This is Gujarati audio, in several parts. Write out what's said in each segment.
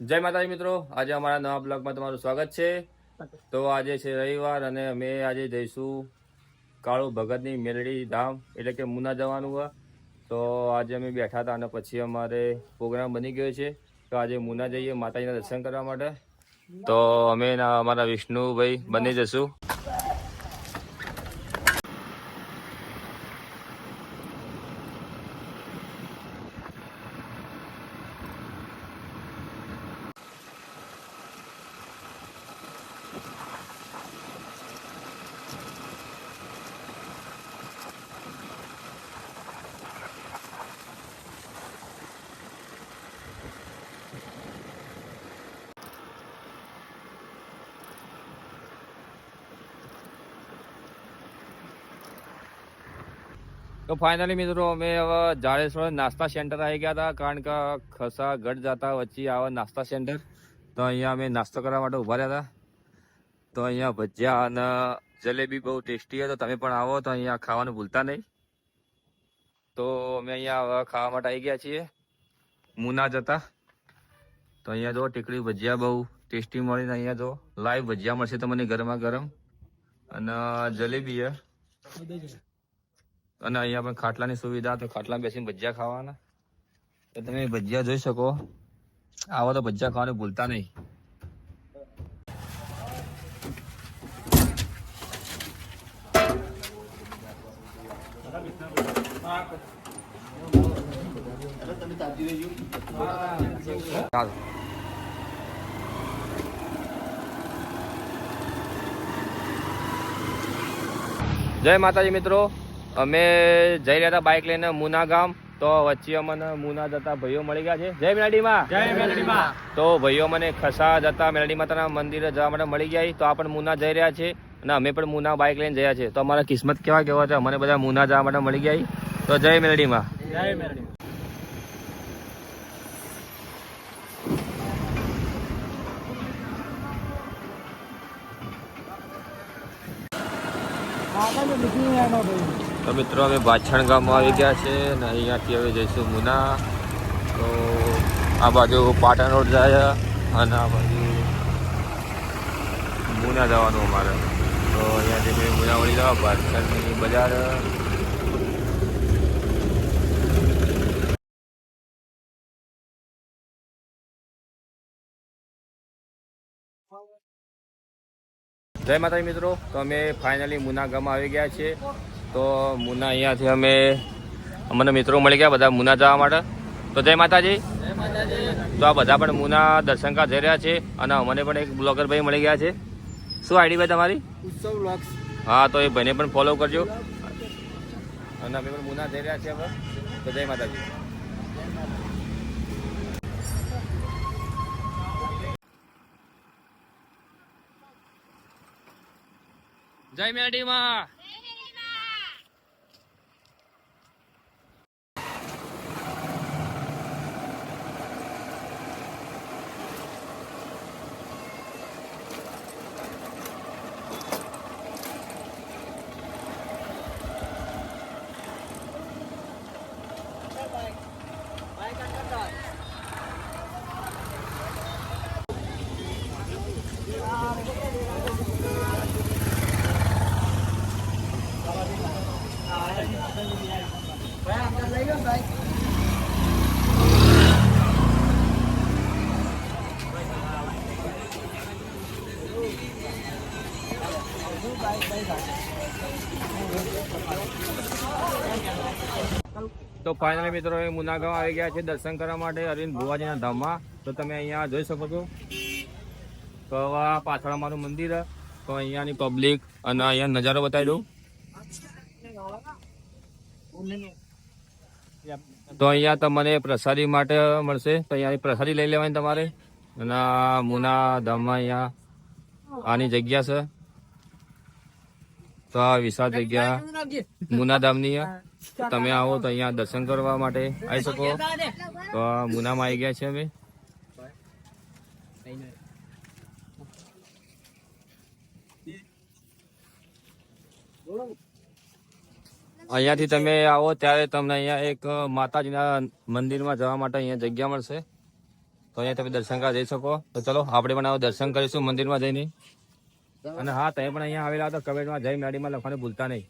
જય માતાજી મિત્રો, આજે અમારા નવા બ્લોગમાં તમારું સ્વાગત છે. તો આજે છે રવિવાર અને અમે આજે જઈશું કાળુ ભગતની મેલડી ધામ એટલે કે મુના જવાનું હોય. તો આજે અમે બેઠા હતા અને પછી અમારે પ્રોગ્રામ બની ગયો છે. તો આજે મુના જઈએ માતાજીના દર્શન કરવા માટે. તો અમે અમારા વિષ્ણુભાઈ બની જશું. તો ફાઇનલી મિત્રો અમે હવે જાડેશ્વર નાસ્તા સેન્ટર આવી ગયા હતા, કારણ કે ખસા ગઢ જતા વચ્ચે આવે નાસ્તા સેન્ટર. તો અહીંયા અમે નાસ્તો કરવા માટે ઉભા રહ્યા હતા. તો અહીંયા ભજીયા અને જલેબી બહુ ટેસ્ટી હતો. તમે પણ આવો તો અહીંયા ખાવાનું ભૂલતા નહીં. તો અમે અહીંયા હવે ખાવા માટે આવી ગયા છીએ મુના જતા. તો અહીંયા જો ટીકડી ભજીયા બહુ ટેસ્ટી મળીને અહીંયા જો લાઈવ ભજીયા મળશે તમને ગરમા ગરમ, અને જલેબી છે. અને અહીંયા પણ ખાટલાની સુવિધા, તો ખાટલા બેસીને ભજીયા ખાવાના. તો તમે ભજીયા જોઈ શકો. આવો તો ભજીયા ખાવાનું ભૂલતા નહીં. જય માતાજી મિત્રો, અમે જઈ રહ્યા હતા બાઇક લઈને મુના ગામ. તો વચ્ચે અમને મુના જતા ભાઈઓ મળી ગયા છે. જય મેલડીમાં. જય મેલડીમાં. તો ભાઈઓ મને ખસા જતા મેલડી માતાના મંદિરે જવા માટે મળી ગયા. તો આ પણ મુના જઈ રહ્યા છે અને અમે પણ મુના બાઇક લઈને જયા છે. તો અમારા કિસ્મત કેવા કેવા છે, અમને બધા મુના જવા માટે મળી ગયા. તો જય મેલડીમાં. જય મેલડીમાં. તો મિત્રો અમે બાછણ ગામમાં આવી ગયા છે અને અહીંયાથી હવે જઈશું મુના. તો આ બાજુ પાટણ રોડ જાય અને આ બાજુ મુના જવાનું અમારે. તો અહીંયાથી મેં મુના વળી જવા બાછણની બજાર. જય માતાજી મિત્રો, તો અમે ફાઇનલી મુના ગામમાં આવી ગયા છીએ. તો મુના અહીંયાથી અમે અમને મિત્રો મળી ગયા બધા મુના જવા માટે. તો જય માતાજી. તો આ બધા પણ મુના દર્શન કરવા જઈ રહ્યા છે અને અમને પણ એક બ્લોગર ભાઈ મળી ગયા છે. શું આઈડી ભાઈ તમારી? ઉત્સવ વ્લોગ્સ. હા, તો એ ભાઈને પણ ફોલો કરજો. અને અમે પણ મુના જઈ રહ્યા છીએ હવે. તો જય માતાજી. જય મેલડીમાં. તો ફાઇનલી મિત્રો મુના ગામ આવી ગયા છે દર્શન કરવા માટે અરવિંદ ભુવાજીના ધામમાં. તો તમે અહીંયા જોઈ શકો છો. તો આ પાછળ અમારું મંદિર. તો અહીંયાની પબ્લિક અને અહીંયા નજારો બતાવી દઉં. તો અહીંયા તમને પ્રસાદી માટે મળશે. તો અહીંયાની પ્રસાદી લઈ લેવાની તમારે. અને મુના ધામમાં અહીંયા આની જગ્યા છે. તો આ વિશાળ જગ્યા મુનાધામની તમે આવો તો અહીંયા દર્શન કરવા માટે આવી શકો. તો મુનામાં આવી ગયા છે અમે. અહીંયાથી તમે આવો ત્યારે તમને અહીંયા એક માતાજીના મંદિરમાં જવા માટે અહીંયા જગ્યા મળશે. તો અહીંયા તમે દર્શન કરવા જઈ શકો. તો ચલો આપણે પણ આવો દર્શન કરીશું મંદિરમાં જઈને. અને હા, તમે પણ અહીંયા આવેલા તો કમેન્ટમાં જય મેડીમાં લખવાનું ભૂલતા નહીં.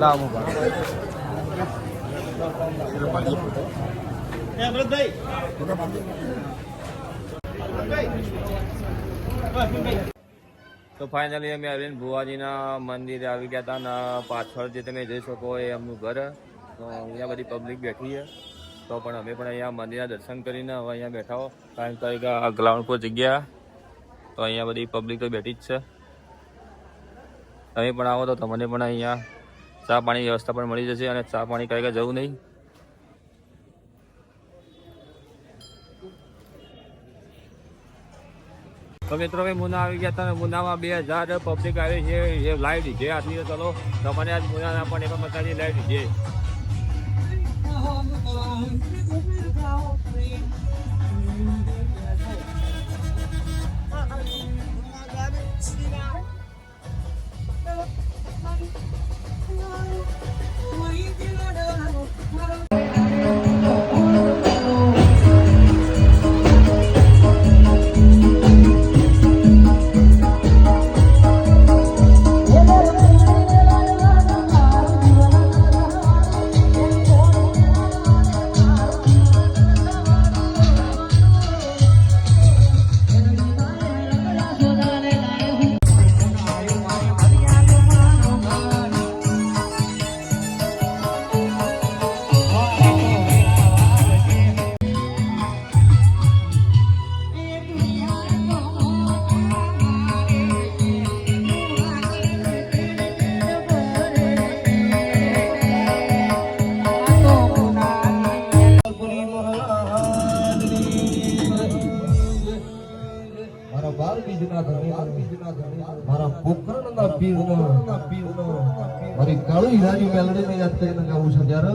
લાવો તો ફાઇનલી અમે અરવિંદ ભુવાજીના મંદિરે આવી ગયા હતા ને પાછળ જે તમે જોઈ શકો એ એમનું ઘર. તો અહીંયા બધી પબ્લિક બેઠી છે. તો પણ અમે પણ અહીંયા મંદિરના દર્શન કરીને હવે અહીંયા બેઠા હો. કારણ કે આ ગ્રાઉન્ડ પર જગ્યા તો અહીંયા બધી પબ્લિક તો બેઠી જ છે. તમે પણ આવો તો તમને પણ અહીંયા ચા પાણી વ્યવસ્થા પણ મળી જશે. અને ચા પાણી કઈ જવું નહીં. તો મિત્રો અમે મુના આવી ગયા હતા. મુનામાં 2000 પબ્લિક આવી છે. એ લાઈવ ડીજે આટલી ચલો તમને આજ મુનાના પણ એમાં બતાવી લાઈવ ડીજે. મારા પોખરણના પીરનો મારી કાળી હીરાની મેલડીને યાદ કરીને ગાવું છું જ્યારે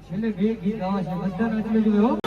છેલ્લે બે ગીત ગાવા છે બધા નાચી લેજો હો.